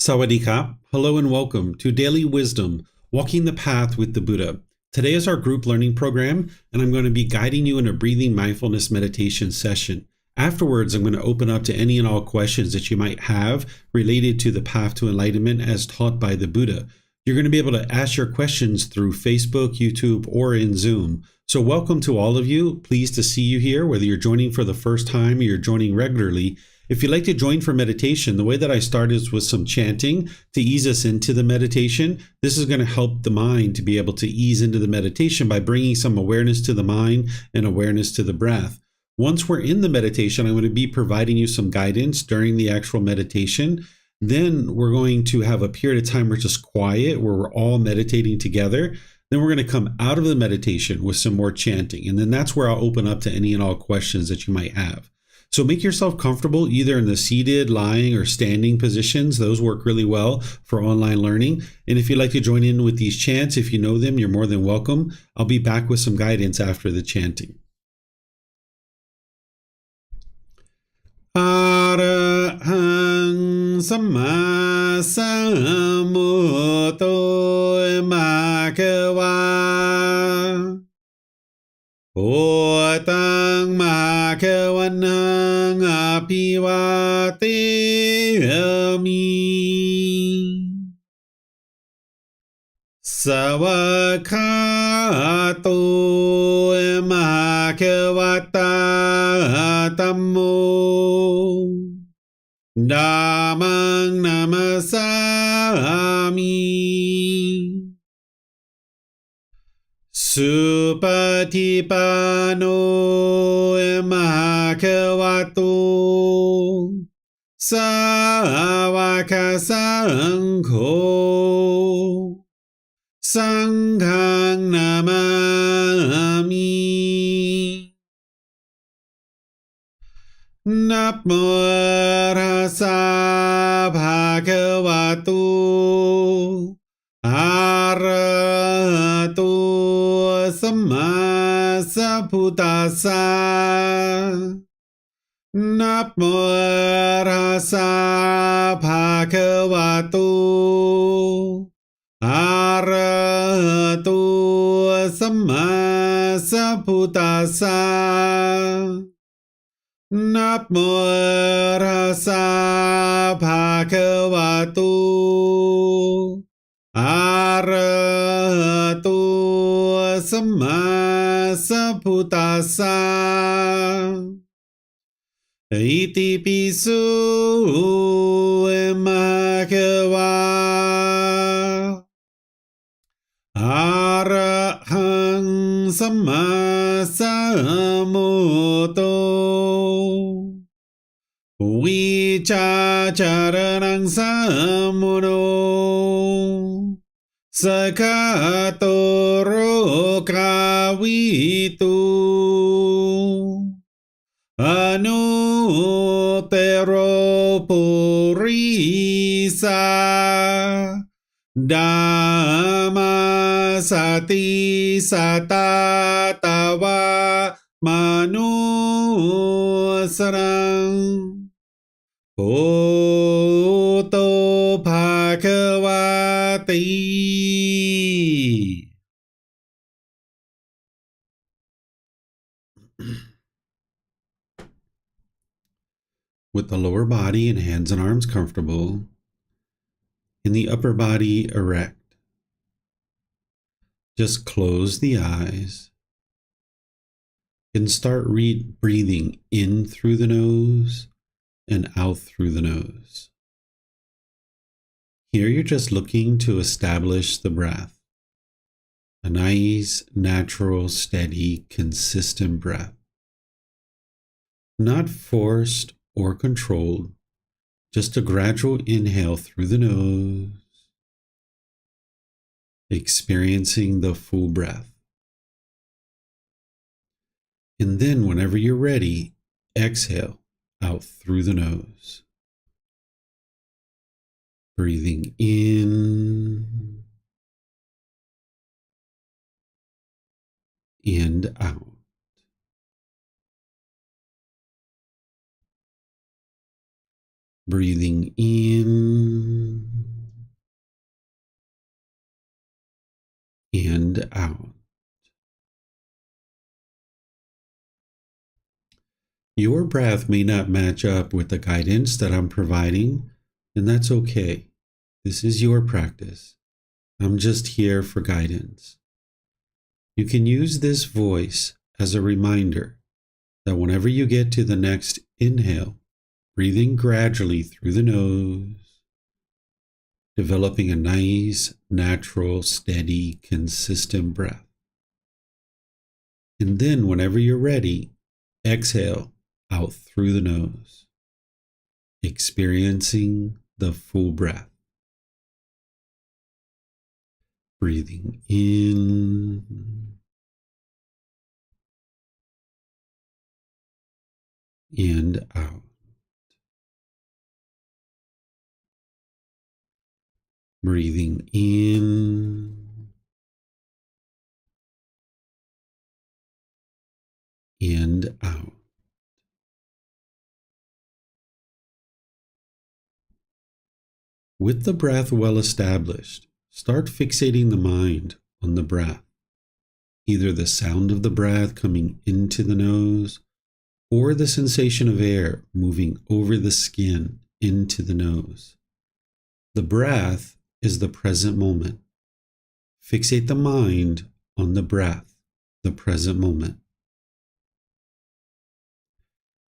Sawadee-ka. Hello and welcome to Daily Wisdom, Walking the Path with the Buddha. Today is our group learning program, and I'm going to be guiding you in a breathing mindfulness meditation session. Afterwards, I'm going to open up to any and all questions that you might have related to the path to enlightenment as taught by the Buddha. You're going to be able to ask your questions through Facebook, YouTube, or in Zoom. So welcome to all of you. Pleased to see you here, whether you're joining for the first time or you're joining regularly. If you'd like to join for meditation, the way that I start is with some chanting to ease us into the meditation. This is going to help the mind to be able to ease into the meditation by bringing some awareness to the mind and awareness to the breath. Once we're in the meditation, I'm going to be providing you some guidance during the actual meditation. Then we're going to have a period of time where it's just quiet, where we're all meditating together. Then we're going to come out of the meditation with some more chanting. And then that's where I'll open up to any and all questions that you might have. So make yourself comfortable either in the seated, lying, or standing positions. Those work really well for online learning. And if you'd like to join in with these chants, if you know them, you're more than welcome. I'll be back with some guidance after the chanting. Arahang Samma Sambuddho Bhagava Otang Bhagavanang Apivateyami Savakato Bhagavata Tammo Dhammang Namasami Supatipano Bhagavato Sāvaka Saṅgho Sanghang Namami Namo Tassa Bhagavato Arahato Samma Sambuddhassa Namo Tassa Bhagavato Arahato Samma Sambuddhassa Namo Tassa Bhagavato Arahato Samma Sambuddhassa Iti pisu Bhagava Arahang Samma Sambuddho Vicacaranang Sambuddho Sakatoro Kawitu Anuttaro Purisa Dhamma Sati Satatawa Manusarang Oto Bhagavati. With the lower body and hands and arms comfortable, and the upper body erect, just close the eyes and start breathing in through the nose and out through the nose. Here you're just looking to establish the breath, a nice, natural, steady, consistent breath, not forced or controlled, just a gradual inhale through the nose, experiencing the full breath. And then whenever you're ready, exhale out through the nose. Breathing in and out. Breathing in and out. Your breath may not match up with the guidance that I'm providing, and that's okay. This is your practice. I'm just here for guidance. You can use this voice as a reminder that whenever you get to the next inhale, breathing gradually through the nose, developing a nice, natural, steady, consistent breath. And then whenever you're ready, exhale out through the nose, experiencing the full breath. Breathing in and out. Breathing in and out. With the breath well established, start fixating the mind on the breath, either the sound of the breath coming into the nose or the sensation of air moving over the skin into the nose. The breath is the present moment. Fixate the mind on the breath, the present moment.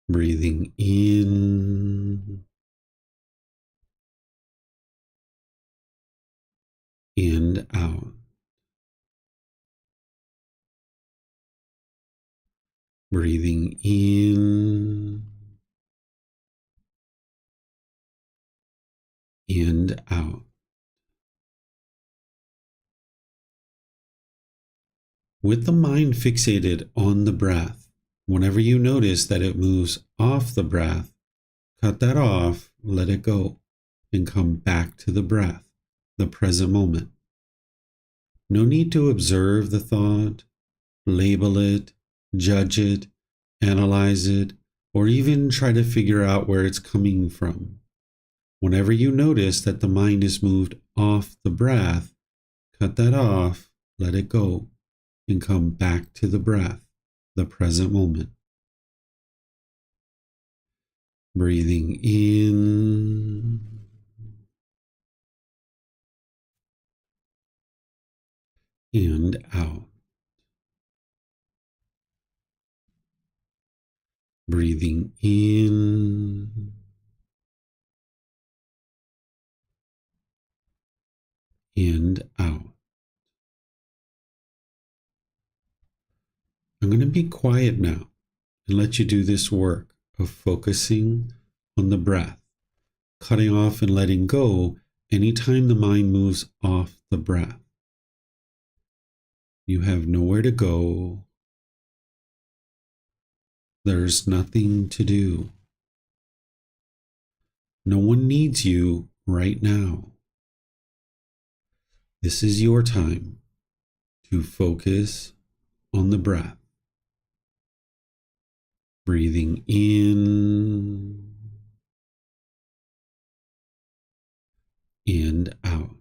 Breathing in and out. Breathing in and out. With the mind fixated on the breath, whenever you notice that it moves off the breath, cut that off, let it go, and come back to the breath, the present moment. No need to observe the thought, label it, judge it, analyze it, or even try to figure out where it's coming from. Whenever you notice that the mind is moved off the breath, cut that off, let it go, and come back to the breath, the present moment. Breathing in and out. Breathing in and out. I'm going to be quiet now and let you do this work of focusing on the breath, cutting off and letting go anytime the mind moves off the breath. You have nowhere to go. There's nothing to do. No one needs you right now. This is your time to focus on the breath. Breathing in and out.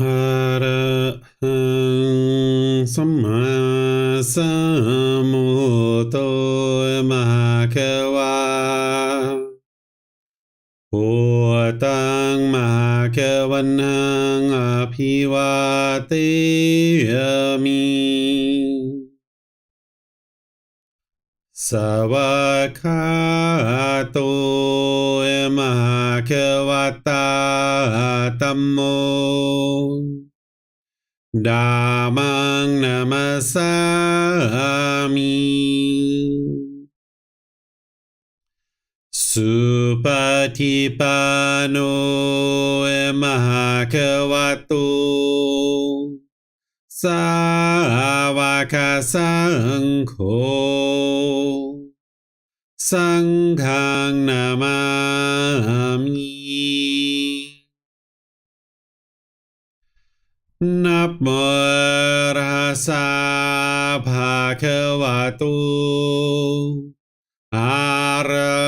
Arahaṃ Sammā Sambuddho Bhagavā Bhutaṃ Bhagavaṃ Abhivādeyami Savakhato Bhagavata Dhammo Dhammang Namasami Supatipanno Bhagavato Sāvaka Saṅkho Saṅghang Namami Namo Tassa Bhagavato Arahato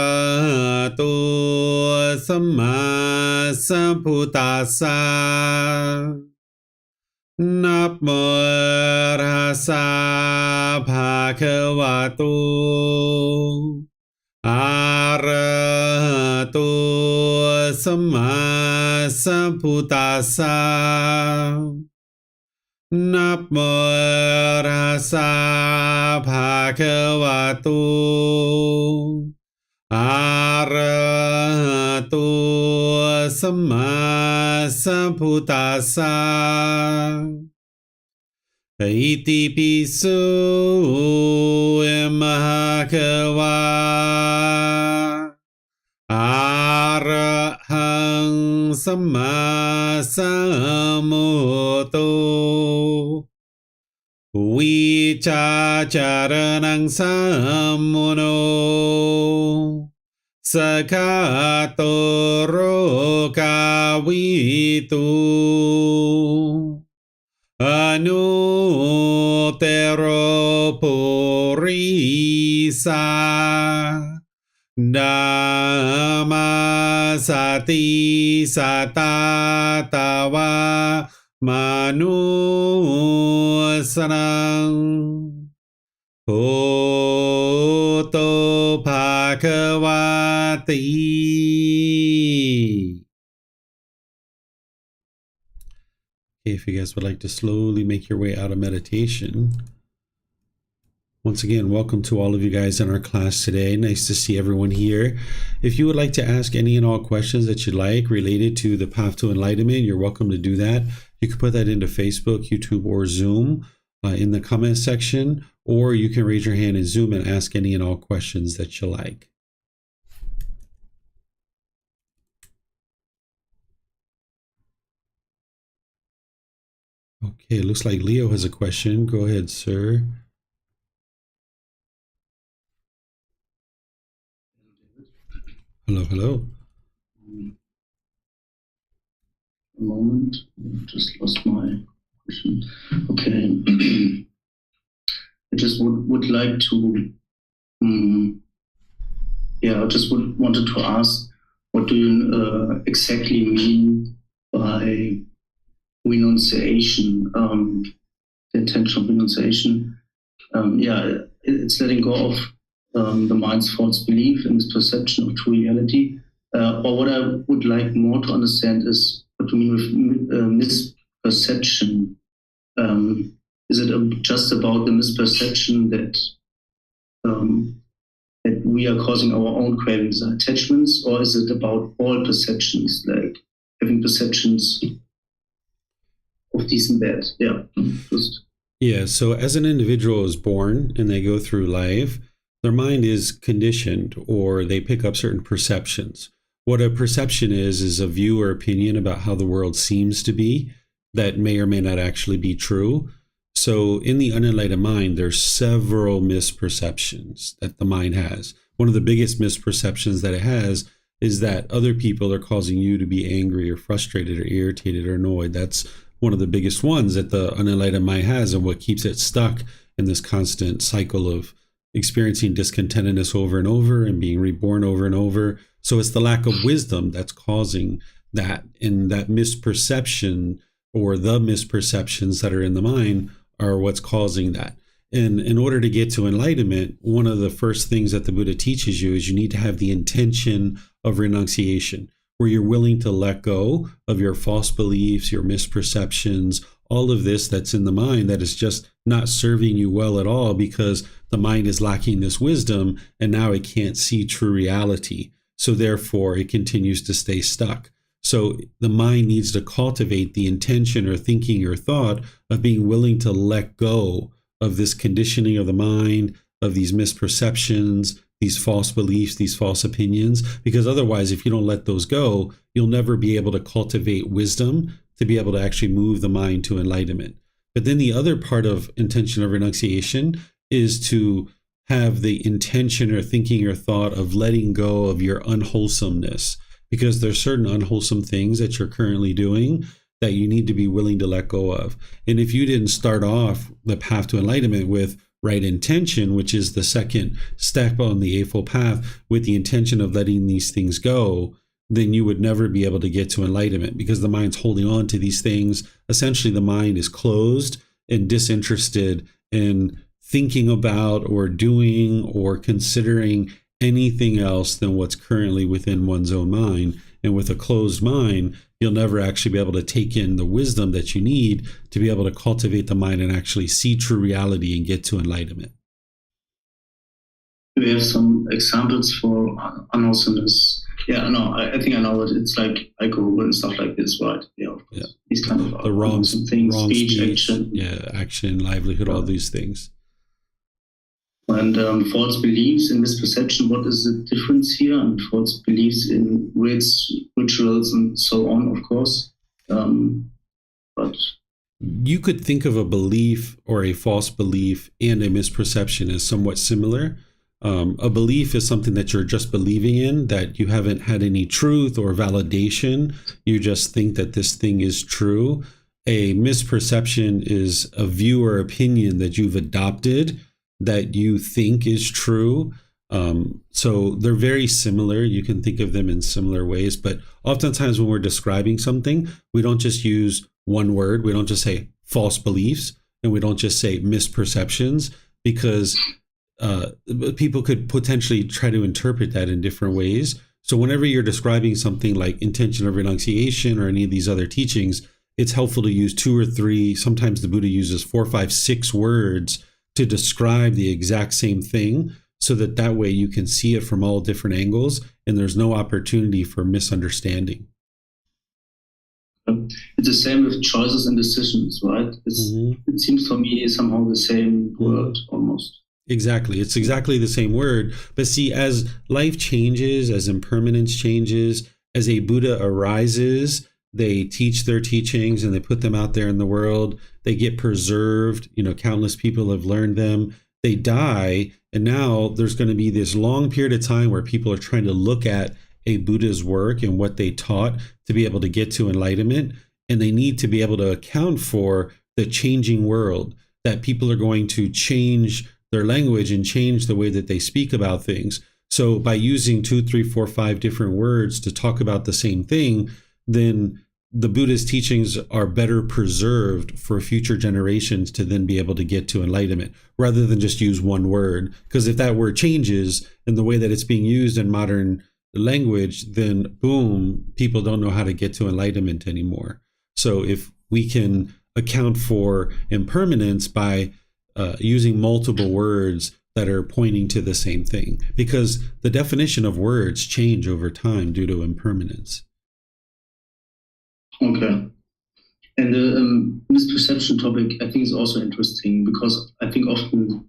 Sammā Sambuddhassa Namo Tassa Bhagavato Arahato Sammā Sambuddhassa Namo Tassa Bhagavato Arahato Sammā Sambuddhassa Iti piso Bhagavā Arahaṃ Sammā Sambuddho Vichācaranaṃ sammuno Sakhato rokavitu Anuttaro purisa Dhammasati satatava manusanam Bhutto Bhagavati. If you guys would like to slowly make your way out of meditation. Once again, welcome to all of you guys in our class today. Nice to see everyone here. If you would like to ask any and all questions that you'd like related to the path to enlightenment, you're welcome to do that. You can put that into Facebook, YouTube, or Zoom in the comment section, or you can raise your hand in Zoom and ask any and all questions that you like. Okay, it looks like Leo has a question. Go ahead, sir. Hello, hello. A moment, I just lost my question. Okay. I just would like to, I just wanted to ask, what do you exactly mean by renunciation, the intention of renunciation? It's letting go of the mind's false belief and its perception of true reality. Or what I would like more to understand is what you mean with misperception. Is it just about the misperception that that we are causing our own cravings and attachments, or is it about all perceptions, like having perceptions of this and that? So as an individual is born and they go through life, their mind is conditioned, or they pick up certain perceptions. What a perception is a view or opinion about how the world seems to be that may or may not actually be true. So in the unenlightened mind, there's several misperceptions that the mind has. One of the biggest misperceptions that it has is that other people are causing you to be angry or frustrated or irritated or annoyed. That's one of the biggest ones that the unenlightened mind has, and what keeps it stuck in this constant cycle of experiencing discontentedness over and over and being reborn over and over. So it's the lack of wisdom that's causing that, and that misperception or the misperceptions that are in the mind are what's causing that. And in order to get to enlightenment, one of the first things that the Buddha teaches you is you need to have the intention of renunciation, where you're willing to let go of your false beliefs, your misperceptions, all of this that's in the mind that is just not serving you well at all because the mind is lacking this wisdom and now it can't see true reality. So therefore, it continues to stay stuck. So the mind needs to cultivate the intention or thinking or thought of being willing to let go of this conditioning of the mind, of these misperceptions, these false beliefs, these false opinions, because otherwise, if you don't let those go, you'll never be able to cultivate wisdom to be able to actually move the mind to enlightenment. But then the other part of intention of renunciation is to have the intention or thinking or thought of letting go of your unwholesomeness, because there's certain unwholesome things that you're currently doing that you need to be willing to let go of. And if you didn't start off the path to enlightenment with right intention, which is the second step on the Eightfold Path, with the intention of letting these things go, then you would never be able to get to enlightenment because the mind's holding on to these things. Essentially, the mind is closed and disinterested in thinking about or doing or considering anything else than what's currently within one's own mind. And with a closed mind, you'll never actually be able to take in the wisdom that you need to be able to cultivate the mind and actually see true reality and get to enlightenment. Do we have some examples for unwholesomeness? Yeah, no, I think I know it. It's like alcohol and stuff like this, right? Yeah, of course. Yeah. These kind of the wrong things, wrong speech, action. Yeah, action, livelihood, all these things. And false beliefs in misperception, what is the difference here? And false beliefs in rites, rituals, and so on, of course. But you could think of a belief or a false belief and a misperception as somewhat similar. A belief is something that you're just believing in, that you haven't had any truth or validation. You just think that this thing is true. A misperception is a view or opinion that you've adopted that you think is true. So they're very similar. You can think of them in similar ways, but oftentimes when we're describing something, we don't just use one word. We don't just say false beliefs and we don't just say misperceptions, because people could potentially try to interpret that in different ways. So whenever you're describing something like intention of renunciation or any of these other teachings, it's helpful to use 2 or 3. Sometimes the Buddha uses 4, 5, 6 words to describe the exact same thing, so that way you can see it from all different angles and there's no opportunity for misunderstanding. It's the same with choices and decisions, right? It seems for me somehow the same word almost. Exactly. It's exactly the same word. But see, as life changes, as impermanence changes, as a Buddha arises, they teach their teachings and they put them out there in the world. They get preserved. Countless people have learned them. They die. And now there's going to be this long period of time where people are trying to look at a Buddha's work and what they taught to be able to get to enlightenment. And they need to be able to account for the changing world, that people are going to change their language and change the way that they speak about things. So by using 2, 3, 4, 5 different words to talk about the same thing, then the Buddha's teachings are better preserved for future generations to then be able to get to enlightenment, rather than just use one word. Because if that word changes in the way that it's being used in modern language, then boom, people don't know how to get to enlightenment anymore. So if we can account for impermanence by using multiple words that are pointing to the same thing, because the definition of words change over time due to impermanence. Okay. And the misperception topic, I think, is also interesting, because I think often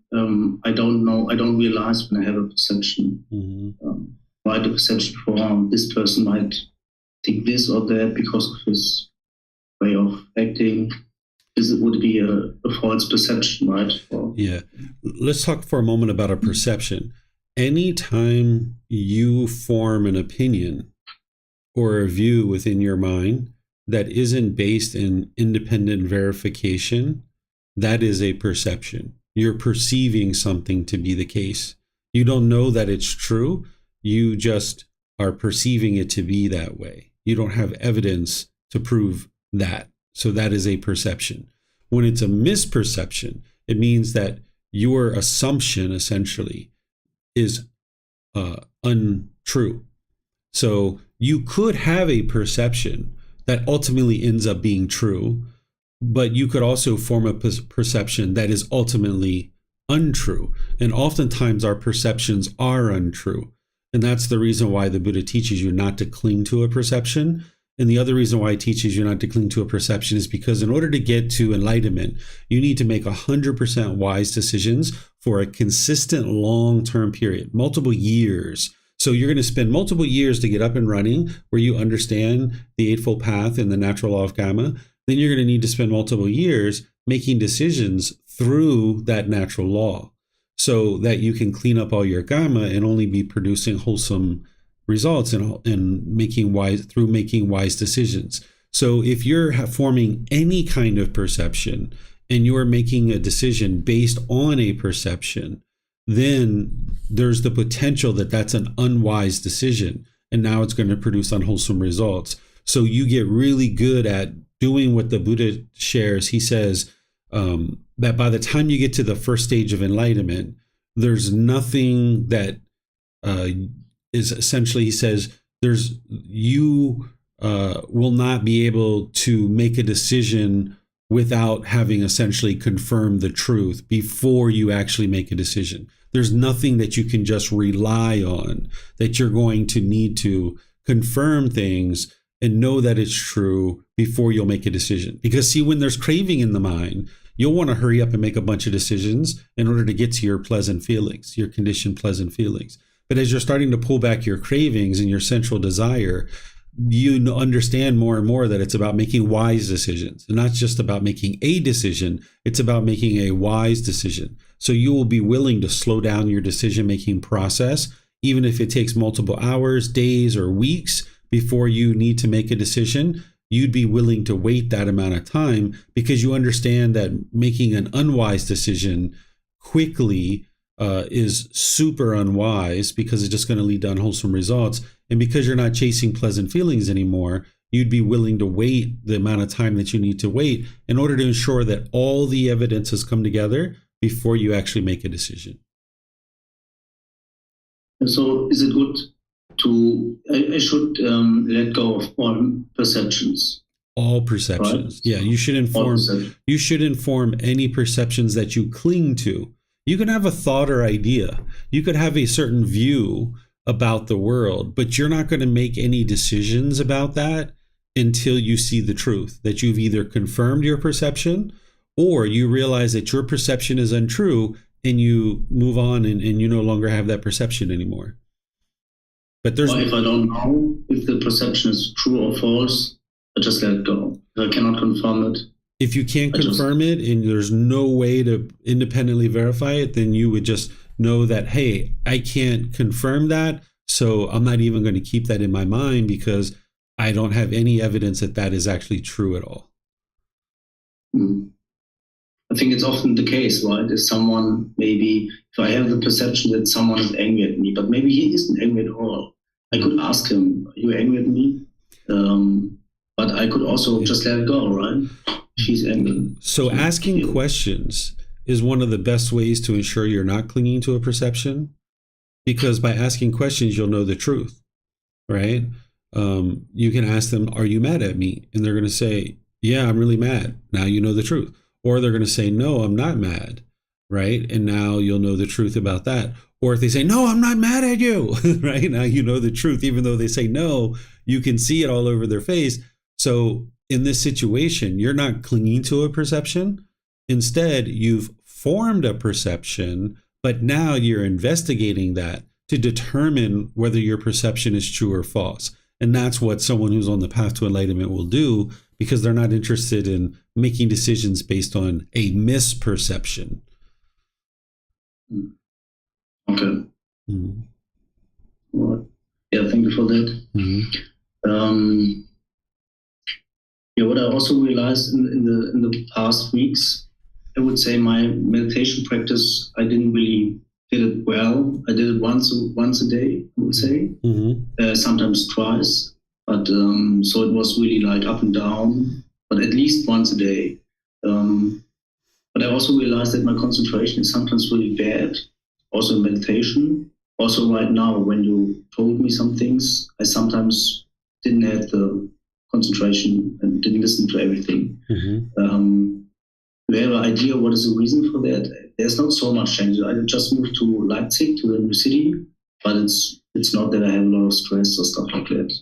I don't realize when I have a perception, why the perception for this person might think this or that because of his way of acting. Would be a false perception, right? Yeah. Let's talk for a moment about a perception. Anytime you form an opinion or a view within your mind that isn't based in independent verification, that is a perception. You're perceiving something to be the case. You don't know that it's true. You just are perceiving it to be that way. You don't have evidence to prove that. So that is a perception. When it's a misperception, it means that your assumption essentially is untrue. So you could have a perception that ultimately ends up being true, but you could also form a perception that is ultimately untrue. And oftentimes our perceptions are untrue. And that's the reason why the Buddha teaches you not to cling to a perception. And the other reason why it teaches you not to cling to a perception is because in order to get to enlightenment, you need to make 100% wise decisions for a consistent long-term period, multiple years. So you're going to spend multiple years to get up and running where you understand the Eightfold Path and the natural law of karma. Then you're going to need to spend multiple years making decisions through that natural law so that you can clean up all your karma and only be producing wholesome results and making wise decisions. So if you're forming any kind of perception and you're making a decision based on a perception, then there's the potential that that's an unwise decision. And now it's going to produce unwholesome results. So you get really good at doing what the Buddha shares. He says that by the time you get to the first stage of enlightenment, there's nothing that is essentially, he says, you will not be able to make a decision without having essentially confirmed the truth before you actually make a decision. There's nothing that you can just rely on, that you're going to need to confirm things and know that it's true before you'll make a decision. Because see, when there's craving in the mind, you'll want to hurry up and make a bunch of decisions in order to get to your pleasant feelings, your conditioned pleasant feelings. But as you're starting to pull back your cravings and your central desire, you understand more and more that it's about making wise decisions. And not just about making a decision, it's about making a wise decision. So you will be willing to slow down your decision-making process, even if it takes multiple hours, days, or weeks before you need to make a decision. You'd be willing to wait that amount of time because you understand that making an unwise decision quickly is super unwise because it's just going to lead to unwholesome results. And because you're not chasing pleasant feelings anymore, you'd be willing to wait the amount of time that you need to wait in order to ensure that all the evidence has come together before you actually make a decision. So is it good to, I should let go of all perceptions? All perceptions. Right? Yeah, you should inform any perceptions that you cling to. You can have a thought or idea. You could have a certain view about the world, but you're not going to make any decisions about that until you see the truth, that you've either confirmed your perception or you realize that your perception is untrue and you move on and you no longer have that perception anymore. But there's, if I don't know if the perception is true or false, I just let it go. If I cannot confirm it. If you can't confirm it and there's no way to independently verify it, then you would just know that, hey, I can't confirm that, so I'm not even going to keep that in my mind because I don't have any evidence that that is actually true at all. I think it's often the case, right? If someone, maybe, if I have the perception that someone is angry at me, but maybe he isn't angry at all, I could ask him, are you angry at me? But I could also just let it go, right? She's angry. So asking questions is one of the best ways to ensure you're not clinging to a perception, because by asking questions, you'll know the truth, right? You can ask them, are you mad at me? And they're going to say, yeah, I'm really mad. Now you know the truth. Or they're going to say, no, I'm not mad, right? And now you'll know the truth about that. Or if they say, no, I'm not mad at you, right? Now you know the truth. Even though they say no, you can see it all over their face. So in this situation, you're not clinging to a perception. Instead, you've formed a perception, but now you're investigating that to determine whether your perception is true or false. And that's what someone who's on the path to enlightenment will do, because they're not interested in making decisions based on a misperception. Okay. Mm-hmm. Well, yeah, thank you for that. Mm-hmm. What I also realized in the past weeks, I would say my meditation practice, I didn't really did it well. I did it once a day, I would say, sometimes twice. But so it was really like up and down. but at least once a day. But I also realized that my concentration is sometimes really bad, also in meditation. Also right now, when you told me some things, I sometimes didn't have the concentration and didn't listen to everything. Do you have an idea what is the reason for that? There's not so much change. I just moved to Leipzig, to the new city, but it's not that I have a lot of stress or stuff like that.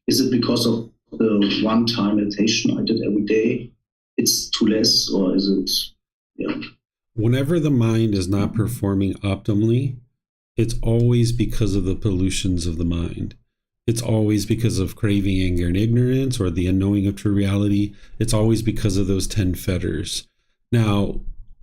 Is it because of the one-time meditation I did every day? It's too less, or is it, Whenever the mind is not performing optimally, it's always because of the pollutions of the mind. It's always because of craving, anger, and ignorance, or the unknowing of true reality. It's always because of those 10 fetters. Now,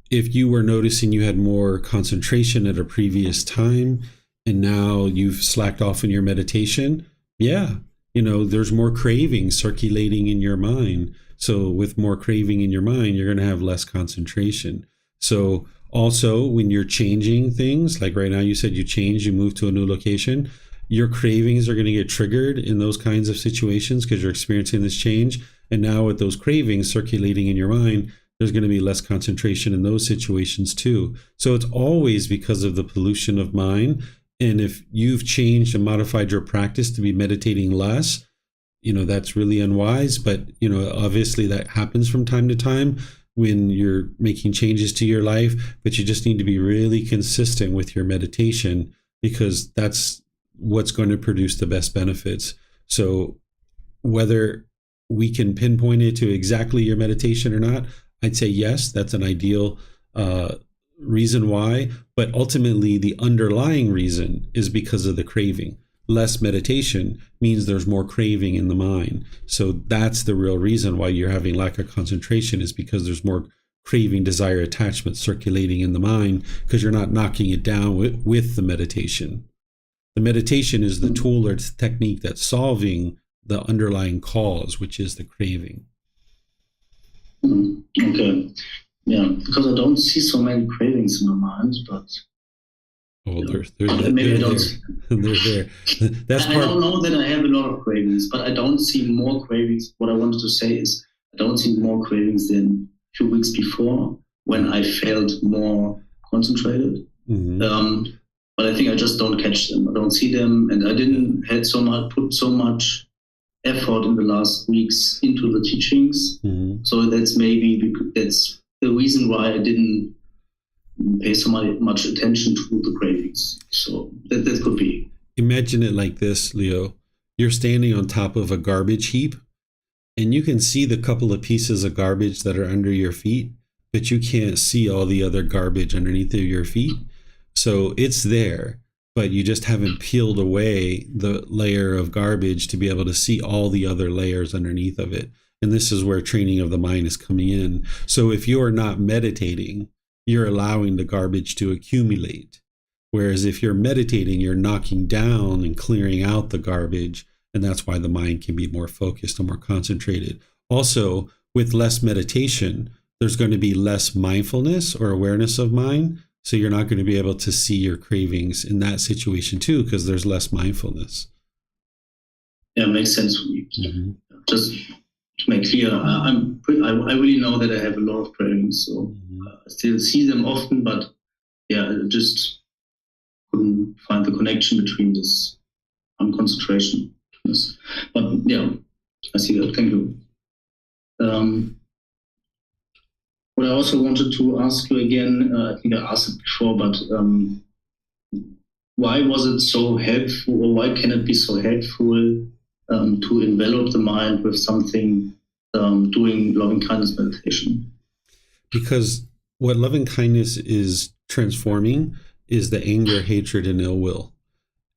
if you were noticing you had more concentration at a previous time, and now you've slacked off in your meditation, there's more craving circulating in your mind. So with more craving in your mind, you're going to have less concentration. So also when you're changing things, like right now you said you move to a new location, your cravings are going to get triggered in those kinds of situations because you're experiencing this change. And now with those cravings circulating in your mind, there's going to be less concentration in those situations too. So it's always because of the pollution of mind. And if you've changed and modified your practice to be meditating less, that's really unwise. But, obviously that happens from time to time when you're making changes to your life, but you just need to be really consistent with your meditation because that's what's going to produce the best benefits. So whether we can pinpoint it to exactly your meditation or not, I'd say yes, that's an ideal reason why. But ultimately, the underlying reason is because of the craving. Less meditation means there's more craving in the mind. So that's the real reason why you're having lack of concentration, is because there's more craving, desire, attachment circulating in the mind because you're not knocking it down with the meditation. The meditation is the tool or technique that's solving the underlying cause, which is the craving. Okay. Yeah, because I don't see so many cravings in my mind, but they're maybe I don't. They're there. That's I don't know that I have a lot of cravings, but I don't see more cravings. What I wanted to say is I don't see more cravings than a few weeks before when I felt more concentrated. But I think I just don't catch them. I don't see them, and I didn't put so much effort in the last weeks into the teachings. So that's the reason why I didn't pay so much attention to the cravings. So that could be. Imagine it like this, Leo. You're standing on top of a garbage heap, and you can see the couple of pieces of garbage that are under your feet, but you can't see all the other garbage underneath of your feet. So it's there, but you just haven't peeled away the layer of garbage to be able to see all the other layers underneath of it. And this is where training of the mind is coming in. So if you're not meditating, you're allowing the garbage to accumulate. Whereas if you're meditating, you're knocking down and clearing out the garbage. And that's why the mind can be more focused and more concentrated. Also, with less meditation, there's going to be less mindfulness or awareness of mind. So you're not going to be able to see your cravings in that situation too, because there's less mindfulness. Yeah, it makes sense for me. Just to make clear, I really know that I have a lot of cravings, so I still see them often, but I just couldn't find the connection between this unconcentration. But I see that. Thank you. What I also wanted to ask you again, I think I asked it before, but why was it so helpful, or why can it be so helpful to envelop the mind with something doing loving kindness meditation? Because what loving kindness is transforming is the anger, hatred, and ill will.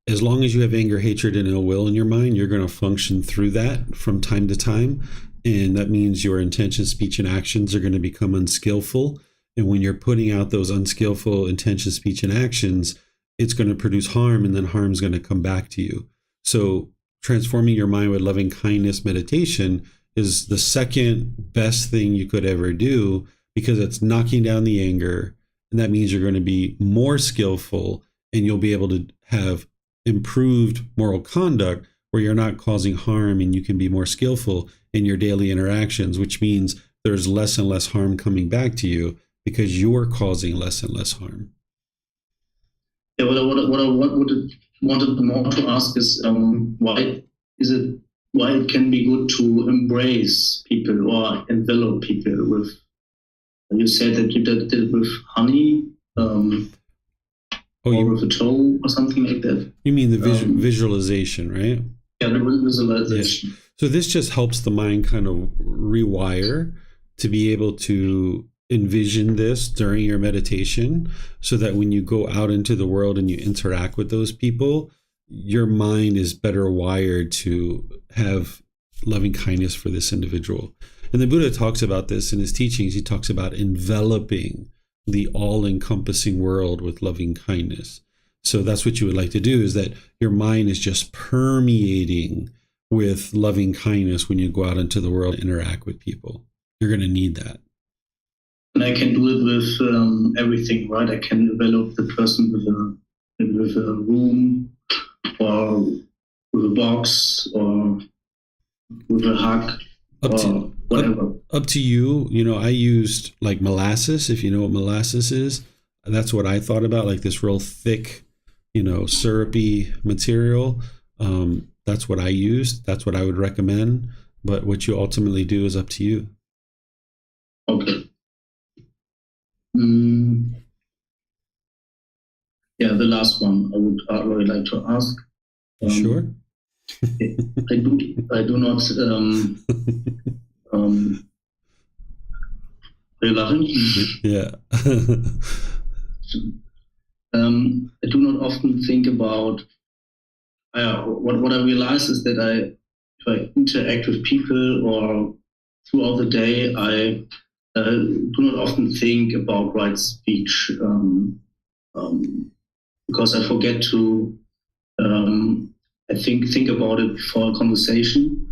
As long as you have anger, hatred, and ill will in your mind, you're going to function through that from time to time. And that means your intention, speech, and actions are going to become unskillful. And when you're putting out those unskillful intention, speech, and actions, it's going to produce harm, and then harm's going to come back to you. So transforming your mind with loving kindness meditation is the second best thing you could ever do, because it's knocking down the anger. And that means you're going to be more skillful, and you'll be able to have improved moral conduct where you're not causing harm, and you can be more skillful in your daily interactions, which means there's less and less harm coming back to you because you're causing less and less harm. Yeah, what I wanted more to ask is why it can be good to embrace people or envelop people with. You said that you did it with honey, or with a toe or something like that. You mean the visualization, right? Yeah, the visualization. Yeah. So this just helps the mind kind of rewire to be able to envision this during your meditation, so that when you go out into the world and you interact with those people, your mind is better wired to have loving kindness for this individual. And the Buddha talks about this in his teachings. He talks about enveloping the all-encompassing world with loving kindness. So that's what you would like to do, is that your mind is just permeating with loving kindness when you go out into the world and interact with people. You're going to need that. And I can do it with everything, right? I can envelop the person with a room, or with a box, or with a hug, or whatever. Up to you. You know, I used like molasses, if you know what molasses is. That's what I thought about, like this real thick, syrupy material. That's what I used. That's what I would recommend. But what you ultimately do is up to you. Okay. Yeah, the last one I would really like to ask. Sure. I do not. Are you laughing? Yeah. I do not often think about. What I realize is that if I interact with people or throughout the day, I do not often think about right speech, because I forget to. I think about it before a conversation,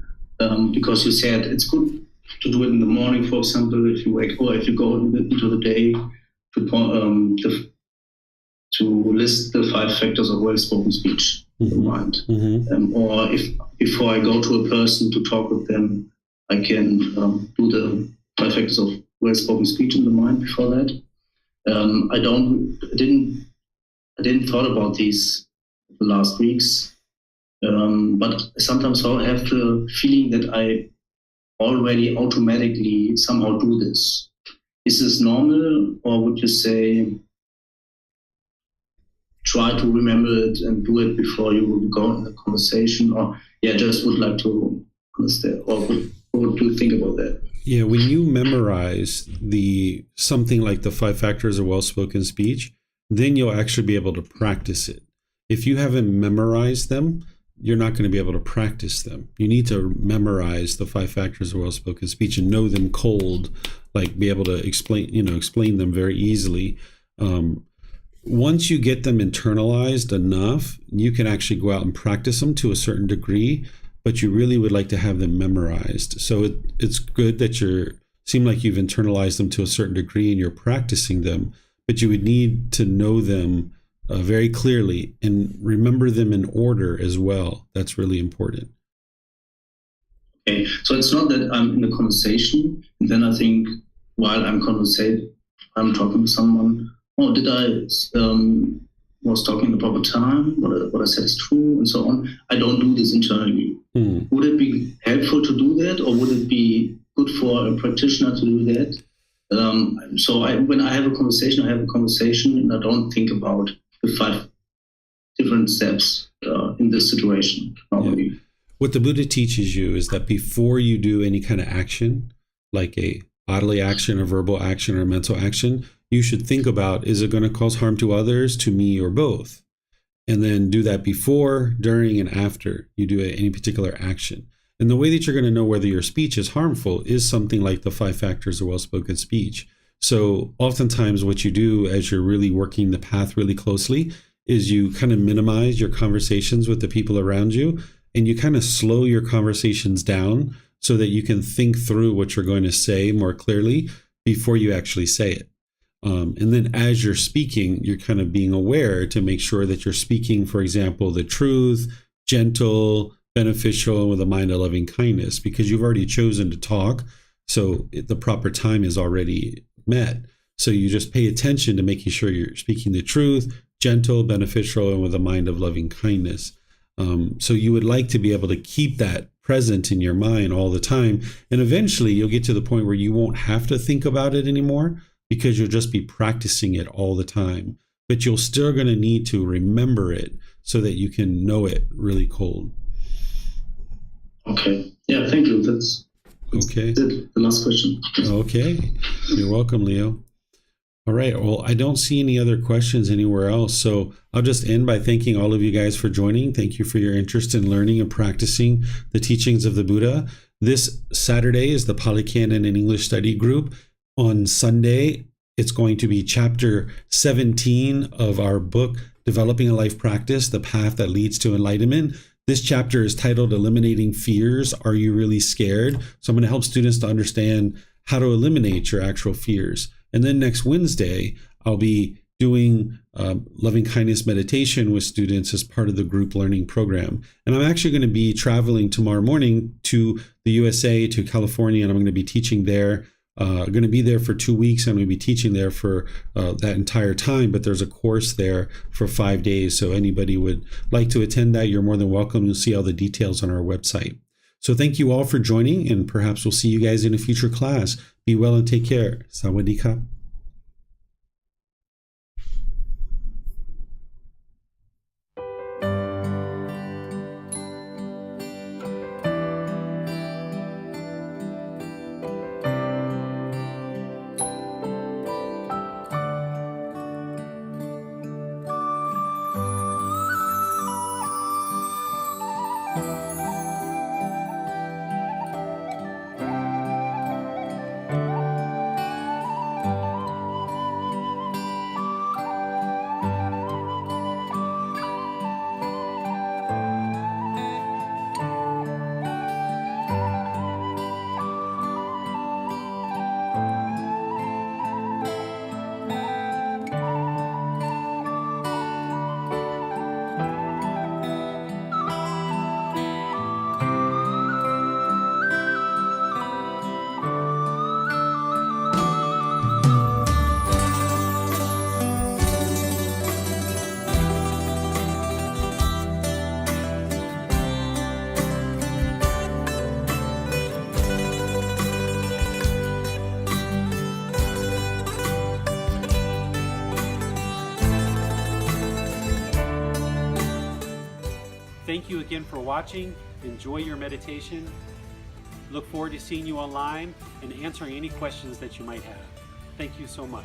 because you said it's good to do it in the morning, for example, if you wake or if you go into the day to list the 5 factors of well-spoken speech in the mind. Or if before I go to a person to talk with them, I can do the 5 factors of well-spoken speech in the mind before that. I didn't thought about these the last weeks, but sometimes I have the feeling that I already automatically somehow do this. Is this normal, or would you say try to remember it and do it before you go in the conversation? Or just would like to understand, or what do you think about that? Yeah, when you memorize something like the 5 factors of well-spoken speech, then you'll actually be able to practice it. If you haven't memorized them, you're not going to be able to practice them. You need to memorize the 5 factors of well-spoken speech and know them cold, like be able to explain them very easily. Once you get them internalized enough, you can actually go out and practice them to a certain degree, but you really would like to have them memorized. So it's good that seem like you've internalized them to a certain degree and you're practicing them, but you would need to know them very clearly and remember them in order as well. That's really important. Okay, so it's not that I'm in a conversation and then I think while I'm talking to someone, did I was talking the proper time? What I said is true, and so on. I don't do this internally. Would it be helpful to do that, or would it be good for a practitioner to do that? When I have a conversation, and I don't think about the 5 different steps in this situation normally. Yeah. What the Buddha teaches you is that before you do any kind of action, like a bodily action, or verbal action, or mental action, you should think about, is it going to cause harm to others, to me, or both? And then do that before, during, and after you do any particular action. And the way that you're going to know whether your speech is harmful is something like the 5 factors of well-spoken speech. So oftentimes what you do as you're really working the path really closely is you kind of minimize your conversations with the people around you, and you kind of slow your conversations down so that you can think through what you're going to say more clearly before you actually say it. And then as you're speaking, you're kind of being aware to make sure that you're speaking, for example, the truth, gentle, beneficial, and with a mind of loving kindness, because you've already chosen to talk. So the proper time is already met. So you just pay attention to making sure you're speaking the truth, gentle, beneficial, and with a mind of loving kindness. So you would like to be able to keep that present in your mind all the time. And eventually you'll get to the point where you won't have to think about it anymore, because you'll just be practicing it all the time. But you're still going to need to remember it so that you can know it really cold. Okay. Yeah, thank you. That's okay. The last question. Okay. You're welcome, Leo. All right. Well, I don't see any other questions anywhere else. So I'll just end by thanking all of you guys for joining. Thank you for your interest in learning and practicing the teachings of the Buddha. This Saturday is the Pali Canon and English Study Group. On Sunday, it's going to be chapter 17 of our book, Developing a Life Practice, The Path That Leads to Enlightenment. This chapter is titled Eliminating Fears. Are You Really Scared? So I'm going to help students to understand how to eliminate your actual fears. And then next Wednesday, I'll be doing loving kindness meditation with students as part of the group learning program. And I'm actually going to be traveling tomorrow morning to the USA, to California, and I'm going to be teaching there. I'm going to be there for 2 weeks. I'm going to be teaching there for that entire time, but there's a course there for 5 days. So anybody would like to attend that, you're more than welcome. You'll see all the details on our website. So thank you all for joining, and perhaps we'll see you guys in a future class. Be well and take care. Sawadee ka. Thank you again for watching. Enjoy your meditation. Look forward to seeing you online and answering any questions that you might have. Thank you so much.